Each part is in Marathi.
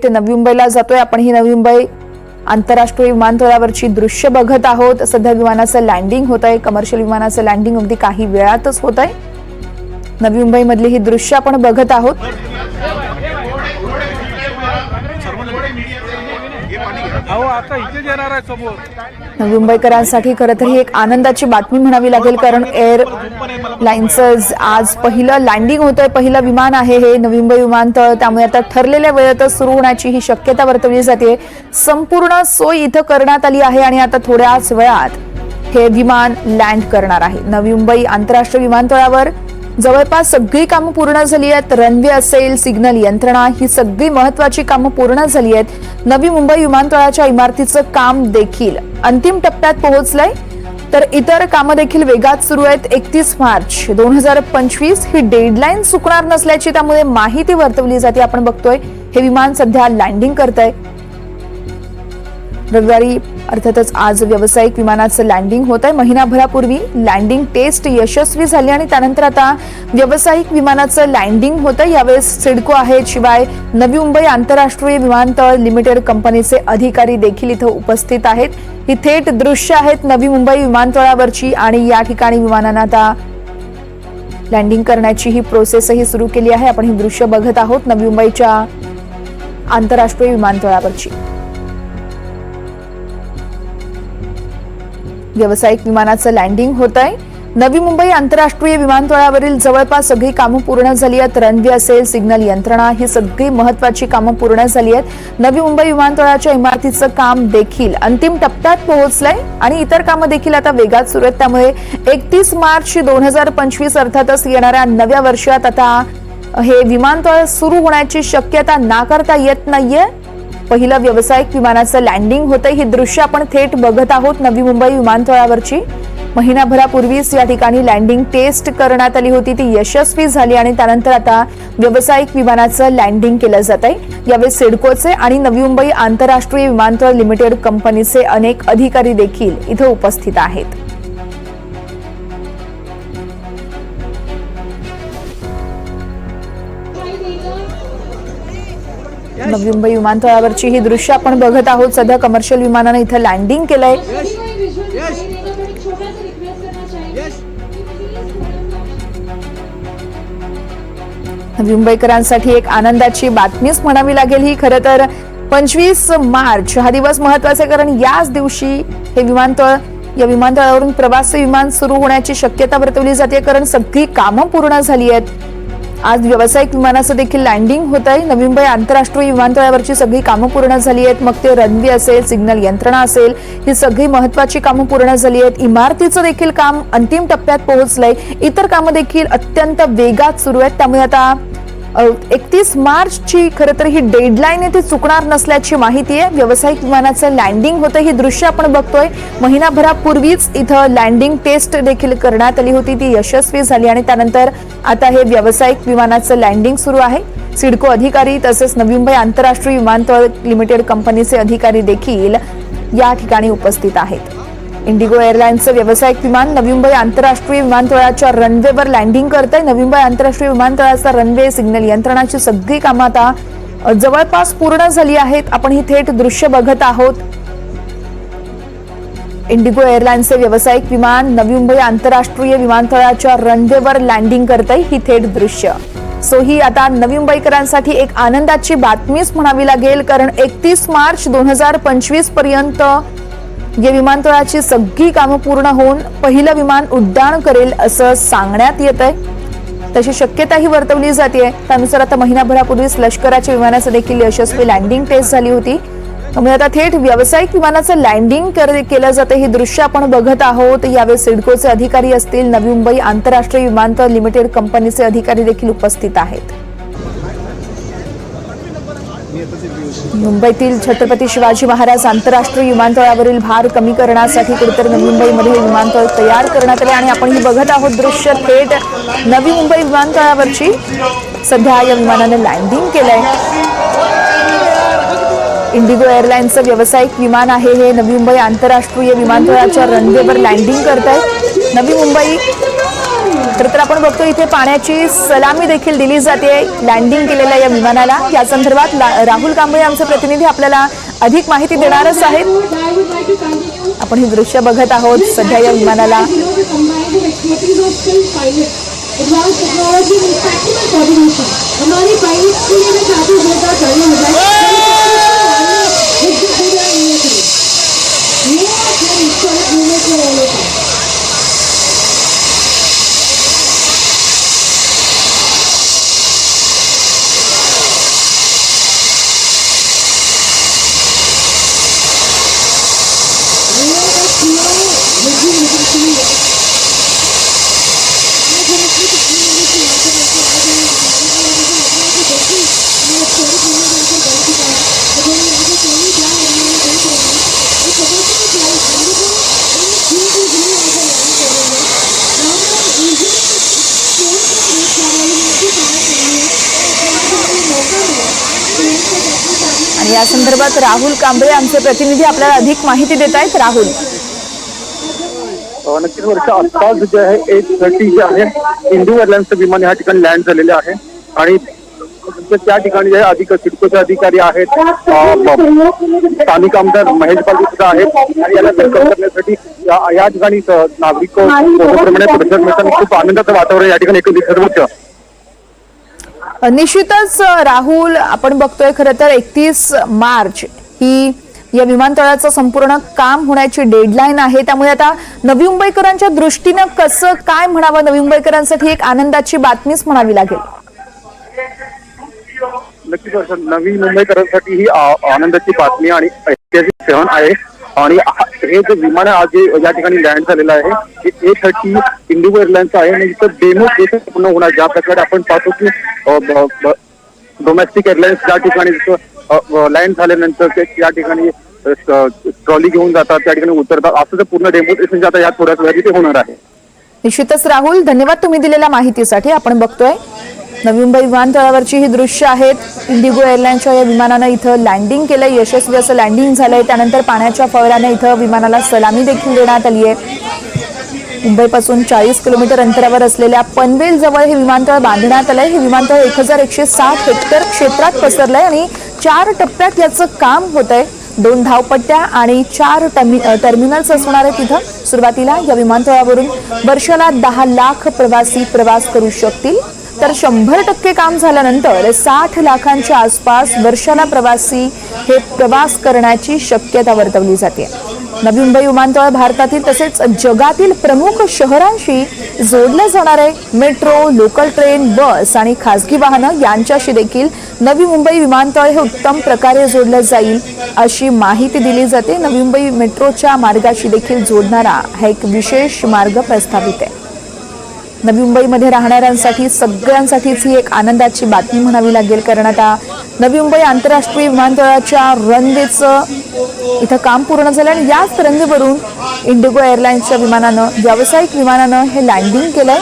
नवी मुंबईला जातोय आपण। ही नवी मुंबई आंतरराष्ट्रीय विमानतळावरची दृश्य बघत आहोत। सध्या विमानाचं लँडिंग होत आहे, कमर्शियल विमानाचं लँडिंग अगदी काही वेळातच होत आहे। नवी मुंबई मधली ही दृश्य आपण बघत आहोत। नवी मुंबईकरांसाठी खरं तर ही एक आनंदाची बातमी म्हणावी लागेल, कारण एअरलाइन्सच आज पहिलं लँडिंग होतंय, पहिलं विमान आहे हे नवी मुंबई विमानतळ। त्यामुळे आता ठरलेल्या वेळेतच सुरू होण्याची ही शक्यता वर्तवली जाते। संपूर्ण सोय इथं करण्यात आली आहे आणि आता थोड्याच वेळात हे विमान लँड करणार आहे। नवी मुंबई आंतरराष्ट्रीय विमानतळावर जवळपास सगळी कामं पूर्ण झाली आहेत। रनवे असेल, सिग्नल यंत्रणा, ही सगळी महत्त्वाची कामं पूर्ण झाली आहेत। नवी मुंबई विमानतळाच्या इमारतीचं काम देखील अंतिम टप्प्यात पोहोचलंय, तर इतर कामं देखील वेगात सुरू आहेत। 31 मार्च 2025 ही डेडलाईन चुकणार नसल्याची त्यामुळे माहिती वर्तवली जाते। आपण बघतोय हे विमान सध्या लँडिंग करतंय। रविवारी अर्थातच आज व्यावसायिक विमानाचं लँडिंग होत आहे। महिनाभरापूर्वी लँडिंग टेस्ट यशस्वी झाली आणि त्यानंतर आता व्यावसायिक विमानाचं लँडिंग होतं। यावेळेस सिडको आहेत, शिवाय नवी मुंबई आंतरराष्ट्रीय विमानतळ लिमिटेड कंपनीचे अधिकारी देखील इथं उपस्थित आहेत। ही थेट दृश्य आहेत नवी मुंबई विमानतळावरची आणि या ठिकाणी विमानानं आता लँडिंग करण्याची ही प्रोसेसही सुरू केली आहे। आपण ही दृश्य बघत आहोत नवी मुंबईच्या आंतरराष्ट्रीय विमानतळावरची। व्यावसायिक विमानाचं लँडिंग होत आहे। नवी मुंबई आंतरराष्ट्रीय विमानतळावरील जवळपास सगळी कामं पूर्ण झाली आहेत। रनवे असेल, सिग्नल यंत्रणा, ही सगळी महत्त्वाची कामं पूर्ण झाली आहेत। नवी मुंबई विमानतळाच्या इमारतीचं काम देखील अंतिम टप्प्यात पोहोचलंय आणि इतर कामं देखील आता वेगात सुरू आहेत। त्यामुळे 31 मार्च 2025 अर्थातच येणाऱ्या नव्या वर्षात आता हे विमानतळ सुरू होण्याची शक्यता नाकारता येत नाहीये। पहिलं व्यावसायिक विमानाचं लँडिंग होतंय। ही दृश्य आपण थेट बघत आहोत नवी मुंबई विमानतळावरची। महिनाभरापूर्वीच या ठिकाणी लँडिंग टेस्ट करण्यात आली होती, ती यशस्वी झाली आणि त्यानंतर आता व्यावसायिक विमानाचं लँडिंग केलं जात आहे। यावेळी सिडकोचे आणि नवी मुंबई आंतरराष्ट्रीय विमानतळ लिमिटेड कंपनीचे अनेक अधिकारी देखील इथे उपस्थित आहेत। नवी मुंबई विमानतळावरची ही दृश्य आपण बघत आहोत। सध्या कमर्शियल विमानाने इथे लँडिंग केलंय। नवी मुंबईकरांसाठी एक आनंदाची बातमीच म्हणावी लागेल ही। खरं तर 25 मार्च हा दिवस महत्त्वाचा आहे, कारण याच दिवशी हे विमानतळ या विमानतळावरून प्रवासी विमान सुरू होण्याची शक्यता वर्तवली जाते, कारण सगळी कामं पूर्ण झाली आहेत। आज व्यावसायिक विमानाचं देखील लँडिंग होत आहे। नवी मुंबई आंतरराष्ट्रीय विमानतळावरची सगळी कामं पूर्ण झाली आहेत। मग ते रनवे असेल, सिग्नल यंत्रणा असेल, ही सगळी महत्त्वाची कामं पूर्ण झाली आहेत। इमारतीचं देखील काम अंतिम टप्प्यात पोहोचलंय। इतर कामं देखील अत्यंत वेगात सुरू आहेत। त्यामुळे आता 31 मार्चची खरं तर ही डेडलाईन आहे ती चुकणार नसल्याची माहिती आहे। व्यावसायिक विमानाचं लँडिंग होतं, ही दृश्य आपण बघतोय। महिनाभरापूर्वीच इथं लँडिंग टेस्ट देखील करण्यात आली होती, ती यशस्वी झाली आणि त्यानंतर आता हे व्यावसायिक विमानाचं लँडिंग सुरू आहे। सिडको अधिकारी तसेच नवी मुंबई आंतरराष्ट्रीय विमानतळ लिमिटेड कंपनीचे अधिकारी देखील या ठिकाणी उपस्थित आहेत। इंडिगो एअरलाइन्सचं व्यावसायिक विमान नवी मुंबई आंतरराष्ट्रीय विमानतळाच्या रनवेवर लँडिंग करतंय। नवी मुंबई आंतरराष्ट्रीय विमानतळाचा रनवे, सिग्नल यंत्रणाची सगळी कामं आता जवळपास पूर्ण झाली आहेत। आपण ही थेट दृश्य बघत आहोत। इंडिगो एअरलाइन्सचे व्यावसायिक विमान नवी मुंबई आंतरराष्ट्रीय विमानतळाच्या रनवेवर लँडिंग करतंय, ही थेट दृश्य। सो ही आता नवी मुंबईकरांसाठी एक आनंदाची बातमीच म्हणावी लागेल, कारण 31 मार्च 2025 पर्यंत या विमानतळाची सगळी कामं पूर्ण होऊन पहिलं विमान उड्डाण करेल असं सांगण्यात येत आहे। तशी शक्यताही वर्तवली जाते। त्यानुसार आता महिनाभरापूर्वीच लष्कराच्या विमानाचं देखील यशस्वी लँडिंग टेस्ट झाली होती। त्यामुळे आता थेट व्यावसायिक विमानाचं लँडिंग केलं जातं, ही दृश्य आपण बघत आहोत। यावेळी सिडकोचे अधिकारी असतील, नवी मुंबई आंतरराष्ट्रीय विमानतळ लिमिटेड कंपनीचे अधिकारी देखील उपस्थित आहेत। मुंबईतील छत्रपती शिवाजी महाराज आंतरराष्ट्रीय विमानतळावरील भार कमी करण्यासाठी कुठेतरी नवी मुंबईमध्ये विमानतळ तयार करण्यात आले आणि आपण ही बघत आहोत दृश्य थेट नवी मुंबई विमानतळावरची। सध्या या विमानाने लँडिंग केलंय। इंडिगो एअरलाइन्सचं व्यावसायिक विमान आहे हे नवी मुंबई आंतरराष्ट्रीय विमानतळाच्या रनवेवर लँडिंग करत आहे। नवी मुंबई तर आपण बघतो इथे पाण्याची सलामी देखील दिली जाते लँडिंग केलेल्या या विमानाला। या संदर्भात राहुल कांबळे आमचे प्रतिनिधी आपल्याला अधिक माहिती देणारच आहेत। आपण हे दृश्य बघत आहोत सध्या या विमानाला एडवांस टेक्नोलॉजी में प्रैक्टिकल कोऑर्डिनेशन हमारे पायलट्स के लिए मैं चाहती हूँ जोरदार तालियां बजाएं। आणि या संदर्भात राहुल कांबळे आमचे प्रतिनिधी आपल्याला अधिक माहिती देत आहेत। राहुल, नक्कीच वर्ष आत्ताच जे आहे A30 जे आहे इंडिगो एअरलाइन्सचं विमान या ठिकाणी लँड झालेले आहे आणि त्या ठिकाणी जे अधिक सिडकोचे अधिकारी आहेत, स्थानिक आमदार महेश बालदी सुद्धा आहेत आणि याला वेलकम करण्यासाठी या ठिकाणी नागरिक मोठ्याप्रमाणे प्रतिसाद मिळताना खूप आनंदाचं वातावरण या ठिकाणी एकंदरीत सर्वच। निश्चितच राहुल, आपण बघतोय खरं तर 31 मार्च ही या विमानतळाचं संपूर्ण काम होण्याची डेडलाईन आहे। त्यामुळे आता नवी मुंबईकरांच्या दृष्टीनं कसं काय म्हणावं, नवी मुंबईकरांसाठी एक आनंदाची बातमीच म्हणावी लागेल। नक्कीच नवी मुंबईकरांसाठी ही आनंदाची बातमी आणि ऐतिहासिक क्षण आहे आणि हे जे विमान आज या ठिकाणी लँड झालेलं आहे हे A30 इंडिगो एअरलाइन्स आहे आणि इथं डेमो पूर्ण होणार। ज्या प्रकारे आपण पाहतो की डोमेस्टिक एअरलाइन्स ज्या ठिकाणी लँड झाल्यानंतर या ठिकाणी ट्रॉली घेऊन जातात, त्या ठिकाणी उतरतात, असं पूर्ण डेमोन्स्ट्रेशन आता या थोड्याच वेळात इथे होणार आहे। निश्चितच राहुल, धन्यवाद तुम्ही दिलेल्या माहितीसाठी। आपण बघतोय नवी मुंबई विमानतळावरची ही दृश्य आहेत। इंडिगो एअरलाइन्सच्या या विमानानं इथं लँडिंग केलंय, यशस्वी असं लँडिंग झालंय। त्यानंतर पाण्याच्या फवाराने इथं विमानाला सलामी देखील देण्यात आली आहे। मुंबईपासून 40 किलोमीटर अंतरावर असलेल्या पनवेल जवळ हे विमानतळ बांधण्यात आलंय। हे विमानतळ 1160 हेक्टर क्षेत्रात पसरलंय आणि 4 टप्प्यात याचं काम होतंय। 2 धावपट्ट्या आणि 4 टर्मिनल्स असणार आहेत। तिथं सुरुवातीला या विमानतळावरून वर्षाला 10 लाख प्रवासी प्रवास करू शकतील, तर 100% काम झाल्यानंतर 60 लाखांच्या आसपास वर्षाला प्रवासी हे प्रवास करण्याची शक्यता वर्तवली जाते। नवी मुंबई विमानतळ भारतातील तसेच जगातील प्रमुख शहरांशी जोडलं जाणार आहे। मेट्रो, लोकल ट्रेन, बस आणि खासगी वाहनं यांच्याशी देखील नवी मुंबई विमानतळ हे उत्तम प्रकारे जोडलं जाईल अशी माहिती दिली जाते। नवी मुंबई मेट्रोच्या मार्गाशी देखील जोडणारा हा एक विशेष मार्ग प्रस्तावित आहे। नवी मुंबईमध्ये राहणाऱ्यांसाठी सगळ्यांसाठीच ही एक आनंदाची बातमी म्हणावी लागेल, कारण आता नवी मुंबई आंतरराष्ट्रीय विमानतळाच्या रनवेचं इथं काम पूर्ण झालं आणि याच रनवेवरून इंडिगो एअरलाइन्सच्या विमानानं, व्यावसायिक विमानानं हे लँडिंग केलंय।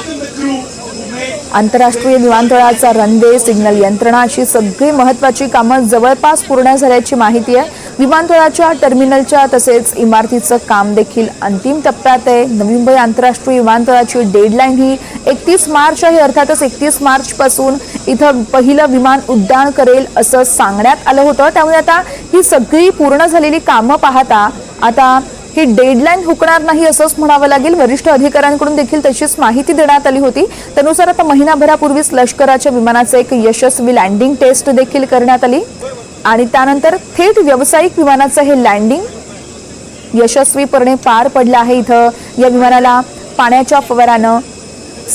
आंतरराष्ट्रीय विमानतळाचा रनवे, सिग्नल यंत्रणा अशी सगळी महत्त्वाची कामं जवळपास पूर्ण झाल्याची माहिती आहे। विमानतळाच्या टर्मिनलच्या तसेच इमारतीचं काम देखील अंतिम टप्प्यात आहे। नवी मुंबई आंतरराष्ट्रीय विमानतळाची डेडलाईन ही 31 मार्च आहे। अर्थातच 31 मार्च पासून इथं पहिलं विमान उड्डाण करेल असं सांगण्यात आलं होतं। त्यामुळे आता ही सगळी पूर्ण झालेली कामं पाहता आता ही डेडलाईन हुकणार नाही असंच म्हणावं लागेल। वरिष्ठ अधिकाऱ्यांकडून देखील तशीच माहिती देण्यात आली होती। त्यानुसार आता महिनाभरापूर्वीच लष्कराच्या विमानाचे एक यशस्वी लँडिंग टेस्ट देखील करण्यात आली आणि त्यानंतर थेट व्यावसायिक विमानाचं हे लँडिंग यशस्वीपणे पार पडलं आहे। इथं या विमानाला पाण्याच्या फवारानं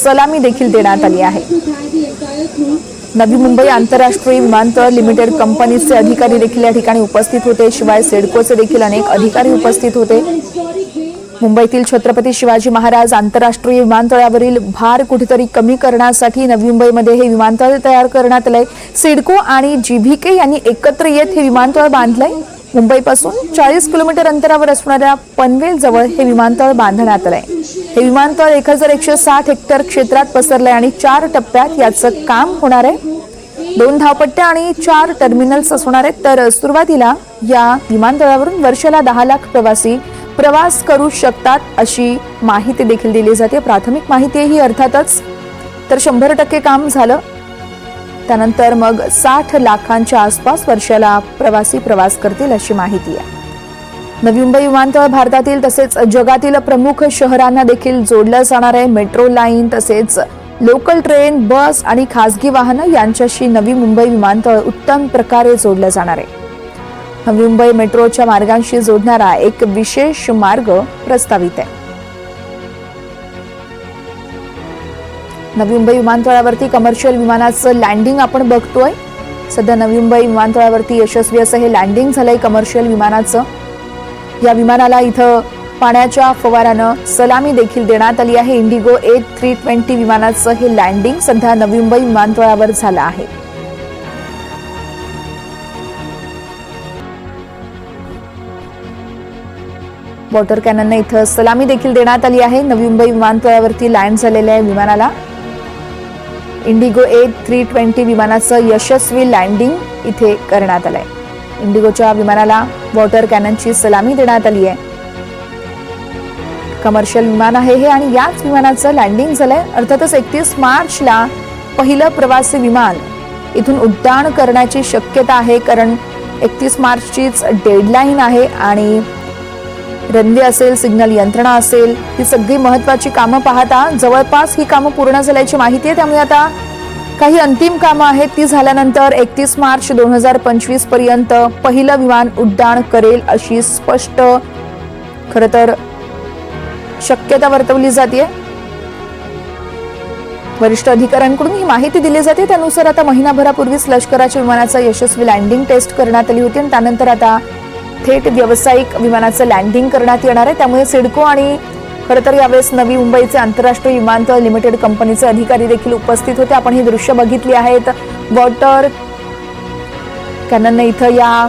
सलामी देखील देण्यात आली आहे। नवी मुंबई आंतरराष्ट्रीय विमानतळ लिमिटेड कंपनीचे अधिकारी देखील या ठिकाणी उपस्थित होते, शिवाय सिडकोचे देखील अनेक अधिकारी उपस्थित होते। मुंबईतील छत्रपती शिवाजी महाराज आंतरराष्ट्रीय विमानतळावरील भार कुठेतरी कमी करण्यासाठी नवी मुंबईमध्ये हे विमानतळ तयार करण्यात आलंय। सिडको आणि जीव्हीके यांनी एकत्र येत हे विमानतळ बांधलंय। मुंबईपासून 40 किलोमीटर अंतरावर असणाऱ्या पनवेल जवळ हे विमानतळ बांधण्यात आलंय। हे विमानतळ 1160 हेक्टर क्षेत्रात पसरलंय आणि 4 टप्प्यात याचं काम होणार आहे। 2 धावपट्ट्या आणि 4 टर्मिनल्स असणार आहेत। तर सुरुवातीला या विमानतळावरून वर्षाला 10 लाख प्रवासी प्रवास करू शकतात अशी माहिती देखील दिली जाते. प्राथमिक माहिती ही अर्थातच तर 100% काम झालं. त्यानंतर मग 60 लाखांच्या आसपास वर्षाला प्रवासी प्रवास करतील अशी माहिती आहे. नवी मुंबई विमानतळ भारतातील तसेच जगातील प्रमुख शहरांना देखील जोडलं जाणार आहे. मेट्रो लाईन तसेच लोकल ट्रेन, बस आणि खासगी वाहनं यांच्याशी नवी मुंबई विमानतळ उत्तम प्रकारे जोडलं जाणार आहे. नवी मुंबई मेट्रोच्या मार्गांशी जोडणारा एक विशेष मार्ग प्रस्तावित आहे. नवी मुंबई विमानतळावरती कमर्शियल विमानाचं लँडिंग आपण बघतोय. सध्या नवी मुंबई विमानतळावरती यशस्वी असं हे लँडिंग झालंय कमर्शियल विमानाचं. या विमानाला इथं पाण्याच्या फवारानं सलामी देखील देण्यात आली आहे. इंडिगो A320 विमानाचं हे लँडिंग सध्या नवी मुंबई विमानतळावर झालं आहे. वॉटर कॅनननं इथं सलामी देखील देण्यात आली आहे. नवी मुंबई विमानतळावरती लँड झालेल्या आहे विमानाला. इंडिगो A320 विमानाचं यशस्वी लँडिंग इथे करण्यात आलंय. इंडिगोच्या विमानाला वॉटर कॅननची सलामी देण्यात आली आहे. कमर्शियल विमान आहे हे आणि याच विमानाचं लँडिंग झालंय. अर्थातच 31 मार्चला पहिलं प्रवासी विमान इथून उड्डाण करण्याची शक्यता आहे, कारण 31 मार्चचीच डेडलाईन आहे आणि रनवे असेल, सिग्नल यंत्रणा असेल, ही सगळी महत्वाची कामं पाहता जवळपास ही कामं पूर्ण झाल्याची माहिती आहे. त्यामुळे आता काही अंतिम कामं आहेत, ती झाल्यानंतर 31 मार्च 2025 पर्यंत पहिलं विमान उड्डाण करेल अशी स्पष्ट खरं तर शक्यता वर्तवली जाते. वरिष्ठ अधिकाऱ्यांकडून ही माहिती दिली जाते. त्यानुसार आता महिनाभरापूर्वीच लष्कराच्या विमानाचं यशस्वी लँडिंग टेस्ट करण्यात आली होती आणि त्यानंतर आता थेट व्यावसायिक विमानाचं लँडिंग करण्यात येणार आहे. त्यामुळे सिडको आणि खरं तर यावेळेस नवी मुंबईचे आंतरराष्ट्रीय विमानतळ लिमिटेड कंपनीचे अधिकारी देखील उपस्थित होते. आपण ही दृश्य बघितली आहेत. वॉटर कॅननने इथं या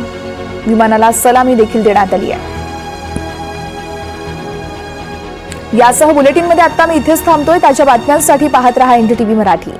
विमानाला सलामी देखील देण्यात आली आहे. यासह बुलेटिनमध्ये आता मी इथेच थांबतोय. ताज्या बातम्यांसाठी पाहत रहा NDTV मराठी.